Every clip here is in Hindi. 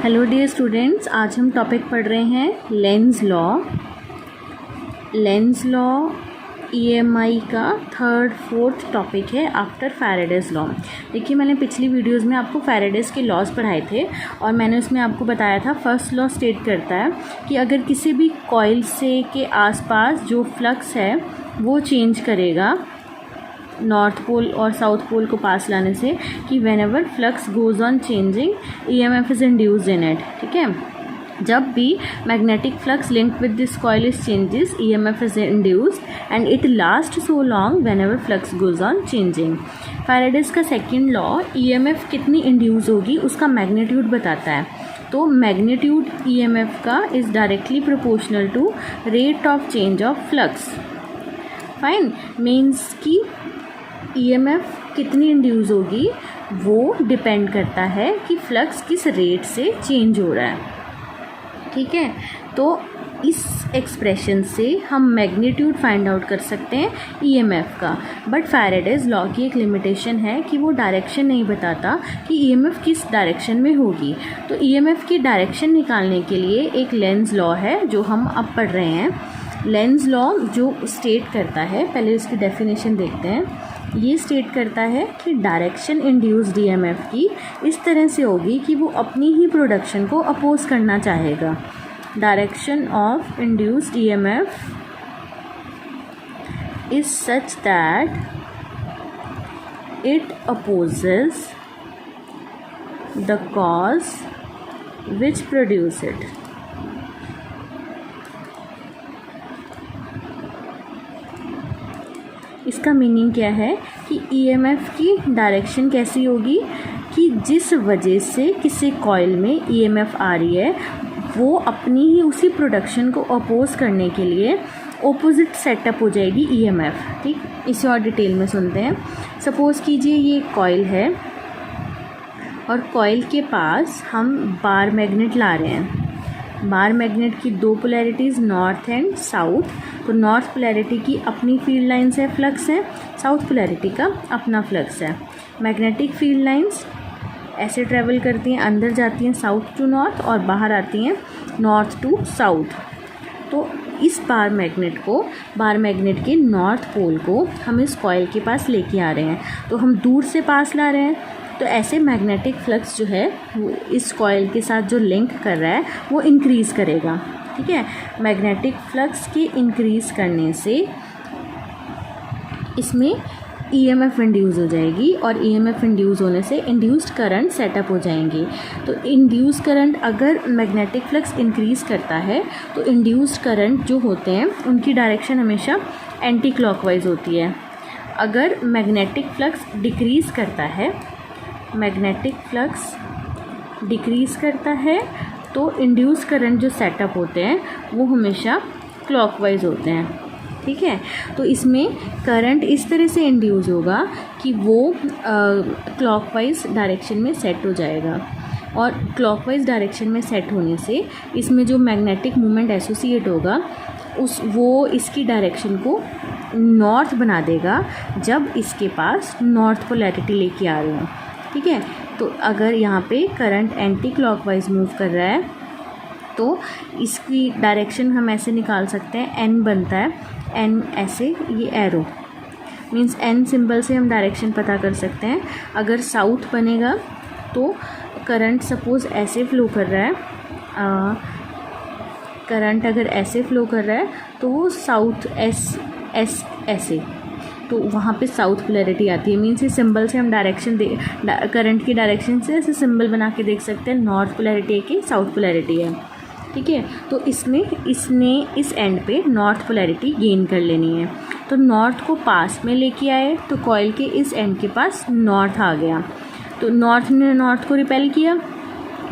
हेलो डियर स्टूडेंट्स, आज हम टॉपिक पढ़ रहे हैं Lenz law. Lenz law EMI का थर्ड फोर्थ टॉपिक है आफ्टर फैराडेज लॉ। देखिए, मैंने पिछली वीडियोस में आपको फैराडेज के लॉज पढ़ाए थे और मैंने उसमें आपको बताया था फर्स्ट लॉ स्टेट करता है कि अगर किसी भी कॉइल से के आसपास जो फ्लक्स है वो चेंज करेगा नॉर्थ पोल और साउथ पोल को पास लाने से, कि whenever flux goes on changing EMF is induced in it. ठीक है, जब भी magnetic flux linked with this coil is changes, EMF is induced and it last so long whenever flux goes on changing. Faraday's का सेकेंड लॉ ईएमएफ कितनी इंड्यूस होगी उसका मैग्नीट्यूड बताता है। तो मैग्नीट्यूड ईएमएफ का is directly proportional to rate of change of flux. Fine, means की ईएमएफ कितनी इंड्यूस होगी वो डिपेंड करता है कि फ्लक्स किस रेट से चेंज हो रहा है। ठीक है, तो इस एक्सप्रेशन से हम मैग्नीट्यूड फाइंड आउट कर सकते हैं ईएमएफ का। बट फैराडेज लॉ की एक लिमिटेशन है कि वो डायरेक्शन नहीं बताता कि ईएमएफ किस डायरेक्शन में होगी। तो ईएमएफ की डायरेक्शन निकालने के लिए एक लेंज लॉ है जो हम अब पढ़ रहे हैं। लेंज लॉ जो स्टेट करता है, पहले इसकी डेफिनेशन देखते हैं। ये स्टेट करता है कि डायरेक्शन इंड्यूस्ड ईएमएफ की इस तरह से होगी कि वो अपनी ही प्रोडक्शन को अपोज करना चाहेगा। Direction of induced EMF is such that it opposes the cause which produce it. इसका मीनिंग क्या है कि ईएमएफ की डायरेक्शन कैसी होगी कि जिस वजह से किसी कॉइल में ईएमएफ आ रही है वो अपनी ही उसी प्रोडक्शन को अपोज करने के लिए ऑपोजिट सेटअप हो जाएगी ईएमएफ। ठीक, इसे और डिटेल में सुनते हैं। सपोज कीजिए ये कॉइल है और कॉइल के पास हम बार मैग्नेट ला रहे हैं। बार मैग्नेट की दो पोलैरिटीज़ नॉर्थ एंड साउथ। तो नॉर्थ पोलैरिटी की अपनी फील्ड लाइंस है, फ्लक्स है, साउथ पोलैरिटी का अपना फ्लक्स है। मैग्नेटिक फील्ड लाइंस ऐसे ट्रेवल करती हैं, अंदर जाती हैं साउथ टू नॉर्थ और बाहर आती हैं नॉर्थ टू साउथ। तो इस बार मैग्नेट के नॉर्थ पोल को हम इस कॉइल के पास लेके आ रहे हैं, तो हम दूर से पास ला रहे हैं। तो ऐसे मैग्नेटिक फ्लक्स जो है वो इस कॉइल के साथ जो लिंक कर रहा है वो इंक्रीज़ करेगा। ठीक है, मैग्नेटिक फ्लक्स के इंक्रीज़ करने से इसमें ईएमएफ इंड्यूस हो जाएगी और ईएमएफ इंड्यूस होने से इंड्यूस्ड करंट सेटअप हो जाएंगे। तो इंड्यूस करंट, अगर मैग्नेटिक फ्लक्स इंक्रीज़ करता है तो इंड्यूस्ड करंट जो होते हैं उनकी डायरेक्शन हमेशा एंटी क्लॉकवाइज होती है। अगर मैग्नेटिक फ्लक्स डिक्रीज़ करता है तो इंड्यूस करंट जो सेटअप होते हैं वो हमेशा क्लॉकवाइज होते हैं। ठीक है, तो इसमें करंट इस तरह से इंड्यूस होगा कि वो क्लॉकवाइज डायरेक्शन में सेट हो जाएगा और क्लॉकवाइज डायरेक्शन में सेट होने से इसमें जो मैग्नेटिक मोमेंट एसोसिएट होगा वो इसकी डायरेक्शन को नॉर्थ बना देगा जब इसके पास नॉर्थ पोलैरिटी लेके आ रहे हो। ठीक है, तो अगर यहाँ पे करंट एंटी क्लॉकवाइज मूव कर रहा है तो इसकी डायरेक्शन हम ऐसे निकाल सकते हैं, एन बनता है, एन ऐसे, ये एरो मीन्स एन सिंबल से हम डायरेक्शन पता कर सकते हैं। अगर साउथ बनेगा तो करंट सपोज़ ऐसे फ्लो कर रहा है, करंट अगर ऐसे फ्लो कर रहा है तो वो साउथ एस ऐसे, तो वहाँ पे साउथ पोलैरिटी आती है। मीन्स इस सिंबल से हम डायरेक्शन करंट की डायरेक्शन से ऐसे सिंबल बना के देख सकते हैं, नॉर्थ पोलैरिटी है कि साउथ पोलैरिटी है। ठीक है, तो इसने इस एंड पे नॉर्थ पोलैरिटी गेन कर लेनी है। तो नॉर्थ को पास में लेके आए तो कॉइल के इस एंड के पास नॉर्थ आ गया, तो नॉर्थ ने नॉर्थ को रिपेल किया।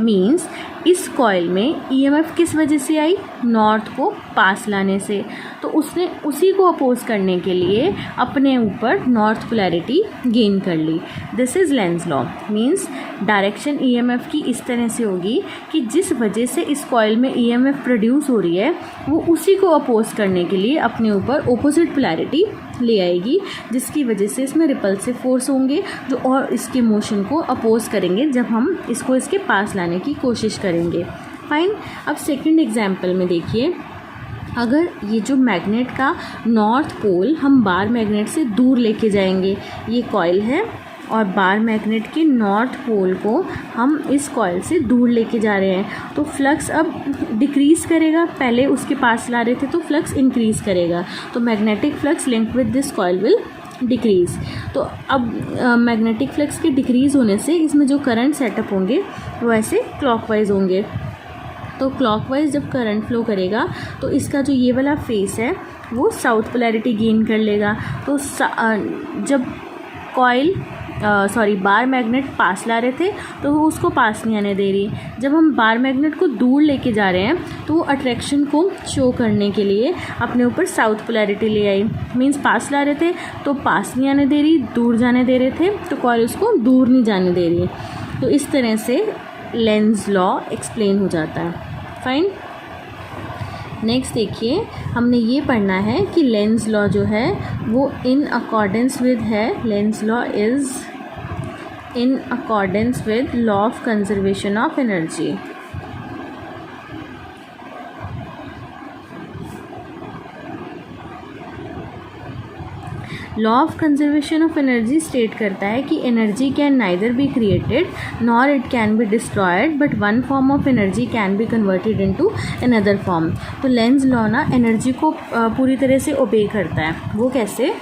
मीन्स इस कॉइल में ईएमएफ किस वजह से आई, नॉर्थ को पास लाने से। तो उसने उसी को अपोज करने के लिए अपने ऊपर नॉर्थ पोलैरिटी गेन कर ली। This is Lenz law. Means direction EMF की इस तरह से होगी कि जिस वजह से इस कॉइल में ईएमएफ प्रोड्यूस हो रही है वो उसी को अपोज करने के लिए अपने ऊपर ऑपोजिट पोलैरिटी ले आएगी, जिसकी वजह से इसमें रिपल्सिव फोर्स होंगे जो और इसके मोशन को अपोज करेंगे जब हम इसको इसके पास लाने की कोशिश करेंगे। फाइन। अब सेकंड एग्जांपल में देखिए, अगर ये जो मैग्नेट का नॉर्थ पोल हम बार मैग्नेट से दूर लेके जाएंगे, ये कॉइल है और बार मैग्नेट के नॉर्थ पोल को हम इस कॉइल से दूर लेके जा रहे हैं, तो फ्लक्स अब डिक्रीज़ करेगा। पहले उसके पास ला रहे थे तो फ्लक्स इंक्रीज़ करेगा, तो magnetic flux linked with this coil will decrease. तो अब मैग्नेटिक फ्लक्स के डिक्रीज़ होने से इसमें जो करंट सेटअप होंगे वो ऐसे क्लॉकवाइज होंगे। तो क्लॉकवाइज जब करंट फ्लो करेगा तो इसका जो ये वाला फेस है वो साउथ पोलैरिटी गेन कर लेगा। तो जब कॉइल बार मैग्नेट पास ला रहे थे तो वो उसको पास नहीं आने दे रही। जब हम बार मैग्नेट को दूर लेके जा रहे हैं तो वो अट्रैक्शन को शो करने के लिए अपने ऊपर साउथ पोलैरिटी ले आई। मींस पास ला रहे थे तो पास नहीं आने दे रही, दूर जाने दे रहे थे तो कॉइल उसको दूर नहीं जाने दे रही। तो इस तरह से लेंज लॉ एक्सप्लेन हो जाता है। फाइन। नेक्स्ट देखिए, हमने ये पढ़ना है कि लेंज लॉ जो है वो इन अकॉर्डेंस विद है, Lenz law is in accordance with law of conservation of energy. Law of conservation of energy state करता है कि energy can neither be created nor it can be destroyed, but one form of energy can be converted into another form. तो लेंज लॉ ना एनर्जी को पूरी तरह से ओबे करता है। वो कैसे?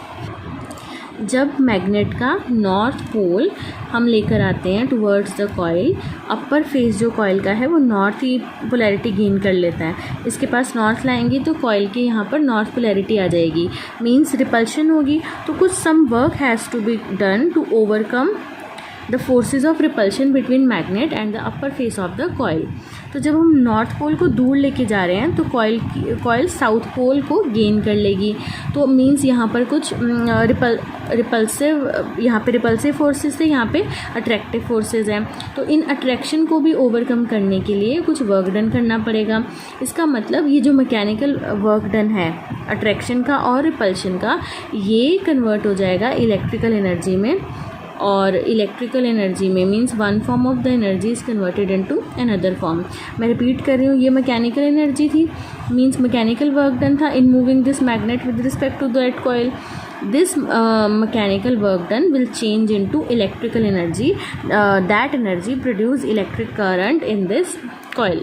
जब मैग्नेट का नॉर्थ पोल हम लेकर आते हैं towards the coil, upper face जो कॉइल का है वो नॉर्थ ही पोलैरिटी गेन कर लेता है। इसके पास नॉर्थ लाएंगे तो कॉइल के यहाँ पर नॉर्थ पोलैरिटी आ जाएगी, मींस रिपल्शन होगी। तो कुछ some work has to be done to overcome the forces of repulsion between magnet and the upper face of the coil. तो जब हम नॉर्थ पोल को दूर लेके जा रहे हैं तो कॉइल साउथ पोल को गेन कर लेगी। तो मींस यहाँ पर कुछ रिपल्सिव फोर्सेस थे, यहाँ पे अट्रैक्टिव फोर्सेस हैं। तो इन अट्रैक्शन को भी ओवरकम करने के लिए कुछ वर्क डन करना पड़ेगा। इसका मतलब ये जो मैकेनिकल वर्क डन है अट्रैक्शन का और रिपल्शन का, ये कन्वर्ट हो जाएगा इलेक्ट्रिकल एनर्जी में। और इलेक्ट्रिकल एनर्जी में means one form of the energy is converted into another form. मैं रिपीट कर रही हूँ, ये मैकेनिकल एनर्जी थी, मींस मैकेनिकल वर्क डन था in moving this magnet with respect to that coil. This mechanical work done will change into electrical energy. That energy produce electric current in this coil.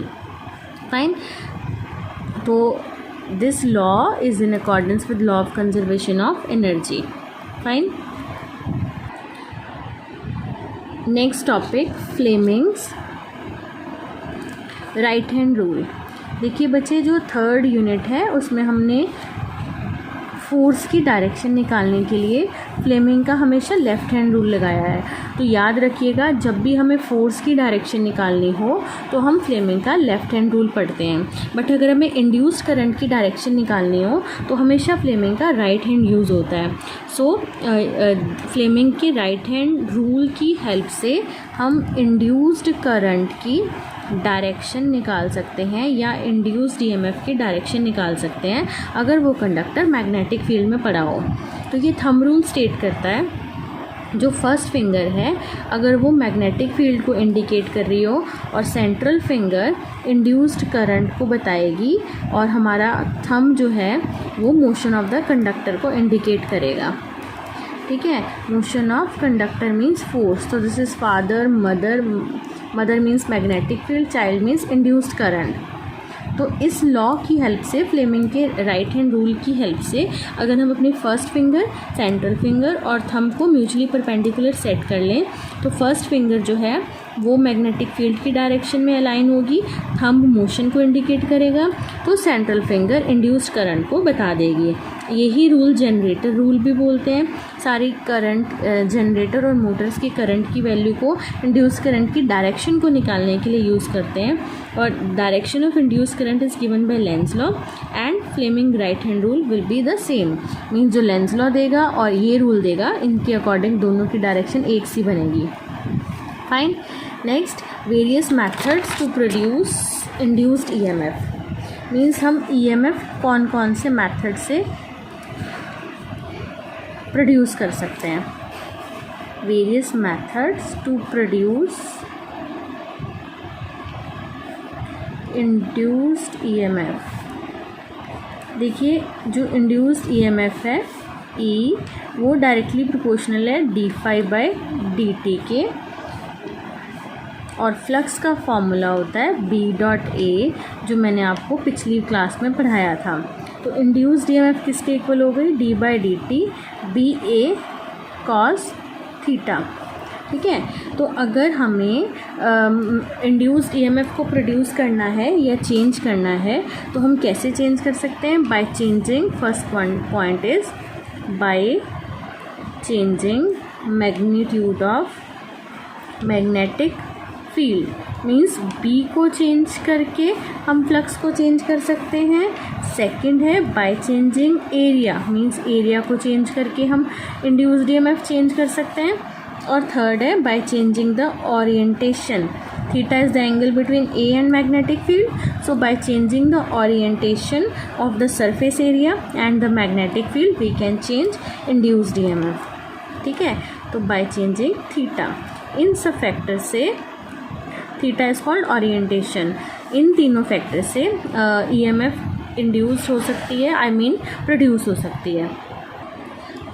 Fine. So this law is in accordance with law of conservation of energy. Fine. Next topic, Fleming's right hand rule. देखिए बच्चे, जो थर्ड यूनिट है उसमें हमने फोर्स की डायरेक्शन निकालने के लिए फ्लेमिंग का हमेशा लेफ़्ट हैंड रूल लगाया है। तो याद रखिएगा, जब भी हमें फोर्स की डायरेक्शन निकालनी हो तो हम फ्लेमिंग का लेफ़्ट हैंड रूल पढ़ते हैं। बट अगर हमें इंड्यूस्ड करंट की डायरेक्शन निकालनी हो तो हमेशा फ्लेमिंग का राइट हैंड यूज़ होता है। सो फ्लेमिंग के राइट हैंड रूल की हेल्प से हम इंड्यूस्ड करंट की डायरेक्शन निकाल सकते हैं या इंड्यूस्ड ईएमएफ की डायरेक्शन निकाल सकते हैं अगर वो कंडक्टर मैग्नेटिक फील्ड में पड़ा हो। तो ये थंब रूल स्टेट करता है, जो फर्स्ट फिंगर है अगर वो मैग्नेटिक फील्ड को इंडिकेट कर रही हो और सेंट्रल फिंगर इंड्यूस्ड करंट को बताएगी और हमारा थंब जो है वो मोशन ऑफ द कंडक्टर को इंडिकेट करेगा। ठीक है, motion of conductor means force. तो this is father, mother means magnetic field, child means induced current. तो इस लॉ की हेल्प से, फ्लेमिंग के राइट हैंड रूल की हेल्प से, अगर हम अपनी फर्स्ट फिंगर, सेंट्रल फिंगर और थंब को म्यूचुअली परपेंडिकुलर सेट कर लें तो फर्स्ट फिंगर जो है वो मैग्नेटिक फील्ड की डायरेक्शन में अलाइन होगी, थंब मोशन को इंडिकेट करेगा, तो सेंट्रल फिंगर इंड्यूस्ड करंट को बता देगी। यही रूल जनरेटर रूल भी बोलते हैं। सारी करंट, जनरेटर और मोटर्स की करंट की वैल्यू को इंड्यूस करंट की डायरेक्शन को निकालने के लिए यूज़ करते हैं। और direction of induce current is given by Lenz law and Fleming right hand rule will be the same. Means जो लेंज लॉ देगा और ये रूल देगा, इनके अकॉर्डिंग दोनों की डायरेक्शन एक सी बनेगी। Fine. Next, various methods to produce induced EMF. Means हम ईएमएफ कौन कौन से मैथड से प्रोड्यूस कर सकते हैं। Various methods to produce induced EMF. देखिए जो इंड्यूस्ड ईएमएफ है ई, वो डायरेक्टली प्रोपोर्शनल है d∅/dt के, और फ्लक्स का फॉर्मूला होता है B.A, जो मैंने आपको पिछली क्लास में पढ़ाया था। तो इंड्यूस्ड ईएमएफ किसके इक्वल हो गई, d/dt BA cos थीटा। ठीक है, तो अगर हमें इंड्यूस्ड ईएमएफ को प्रोड्यूस करना है या चेंज करना है तो हम कैसे चेंज कर सकते हैं, by changing, first point is by changing magnitude of magnetic field. Means B को चेंज करके हम फ्लक्स को चेंज कर सकते हैं। सेकंड है by changing area, means area को चेंज करके हम इंड्यूस्ड ईएमएफ चेंज कर सकते हैं। और थर्ड है by changing the orientation, theta is the angle between A and magnetic field, so by changing the orientation of the surface area and the magnetic field we can change induced EMF. ठीक है, तो बाय चेंजिंग थीटा, इन सब फैक्टर से, थीटा इज कॉल्ड ओरिएंटेशन, इन तीनों फैक्टर से ईएमएफ इंड्यूस हो सकती है, आई मीन प्रोड्यूस हो सकती है।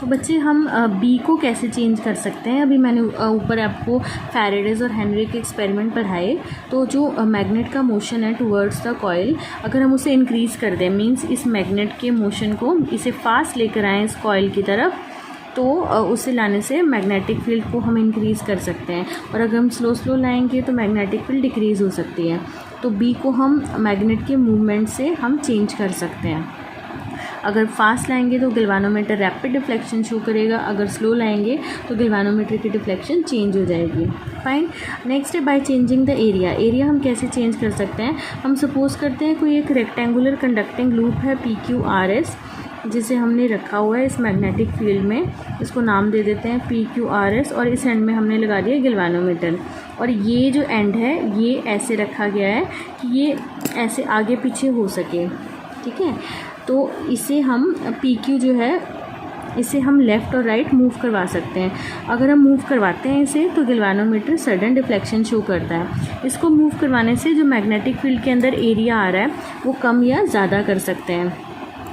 तो बच्चे हम बी को कैसे चेंज कर सकते हैं, अभी मैंने ऊपर आपको फैराडेज और हेनरी के एक्सपेरिमेंट पढ़ाए। तो जो मैग्नेट का मोशन है टुवर्ड्स द कॉइल, अगर हम उसे इंक्रीज़ कर दें, मींस इस मैग्नेट के मोशन को इसे फास्ट लेकर आएँ इस कॉइल की तरफ, तो उसे लाने से मैग्नेटिक फील्ड को हम इंक्रीज़ कर सकते हैं। और अगर हम स्लो लाएंगे तो मैग्नेटिक फील्ड डिक्रीज़ हो सकती है। तो बी को हम मैग्नेट के मूवमेंट से हम चेंज कर सकते हैं। अगर फास्ट लाएंगे तो गैल्वेनोमीटर रैपिड डिफ्लेक्शन शो करेगा, अगर स्लो लाएंगे तो गैल्वेनोमीटर की डिफ्लेक्शन चेंज हो जाएगी। फाइन, नेक्स्ट है by changing the area. Area हम कैसे चेंज कर सकते हैं, हम सपोज करते हैं कोई एक रेक्टेंगुलर कंडक्टिंग लूप है PQRS, जिसे हमने रखा हुआ है इस मैग्नेटिक फील्ड में, इसको नाम दे देते हैं PQRS, और इस एंड में हमने लगा दिया गैल्वेनोमीटर, और ये जो एंड है ये ऐसे रखा गया है कि ये ऐसे आगे पीछे हो सके। ठीक है, तो इसे हम PQ जो है, इसे हम लेफ़्ट और राइट मूव करवा सकते हैं। अगर हम मूव करवाते हैं इसे तो गैल्वेनोमीटर सडन डिफ्लेक्शन शो करता है। इसको मूव करवाने से जो मैग्नेटिक फील्ड के अंदर एरिया आ रहा है वो कम या ज़्यादा कर सकते हैं।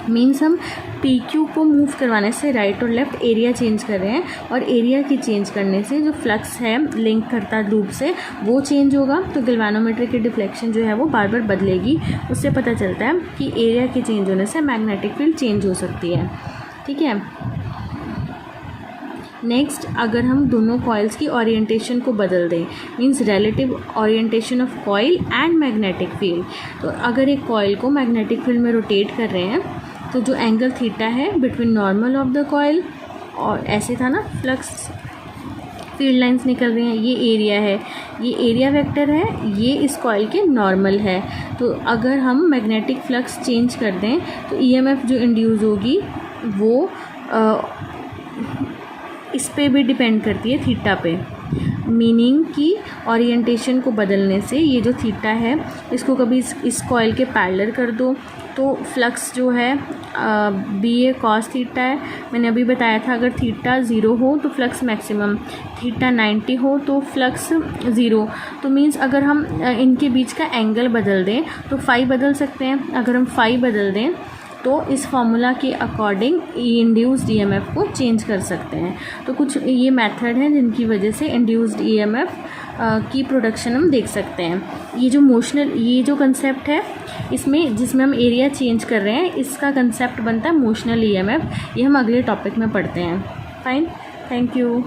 मीन्स हम PQ को मूव करवाने से राइट और लेफ़्ट एरिया चेंज कर रहे हैं, और एरिया की चेंज करने से जो फ्लक्स है लिंक करता लूप से वो चेंज होगा। तो गैल्वेनोमीटर की डिफ्लेक्शन जो है वो बार बार बदलेगी। उससे पता चलता है कि एरिया के चेंज होने से मैग्नेटिक फील्ड चेंज हो सकती है। ठीक है, नेक्स्ट, अगर हम दोनों कॉइल्स की ओरिएंटेशन को बदल दें, means relative orientation of coil and magnetic field, तो अगर एक कॉइल को मैग्नेटिक फील्ड में रोटेट कर रहे हैं तो जो एंगल थीटा है between normal of the coil, और ऐसे था ना फ्लक्स फील्ड लाइंस निकल रही हैं, ये एरिया है, ये एरिया वेक्टर है, ये इस कॉइल के नॉर्मल है। तो अगर हम मैग्नेटिक फ्लक्स चेंज कर दें तो ईएमएफ जो इंड्यूस होगी वो इस पे भी डिपेंड करती है, थीटा पे। मीनिंग कि ओरिएंटेशन को बदलने से ये जो थीटा है इसको कभी इस कॉइल के पैरेलल कर दो तो फ्लक्स जो है BA cos थीटा है। मैंने अभी बताया था अगर थीटा 0 हो तो फ्लक्स मैक्सिमम, थीटा 90 हो तो फ्लक्स 0। तो मीन्स अगर हम इनके बीच का एंगल बदल दें तो फाई बदल सकते हैं। अगर हम फाई बदल दें तो इस फॉर्मूला के अकॉर्डिंग इंड्यूस्ड ईएमएफ को चेंज कर सकते हैं। तो कुछ ये मेथड हैं जिनकी वजह से इंड्यूस्ड ईएमएफ की प्रोडक्शन हम देख सकते हैं। ये जो मोशनल, ये जो कंसेप्ट है इसमें जिसमें हम एरिया चेंज कर रहे हैं, इसका कंसेप्ट बनता है मोशनल ईएमएफ। ये हम अगले टॉपिक में पढ़ते हैं। Fine, thank you.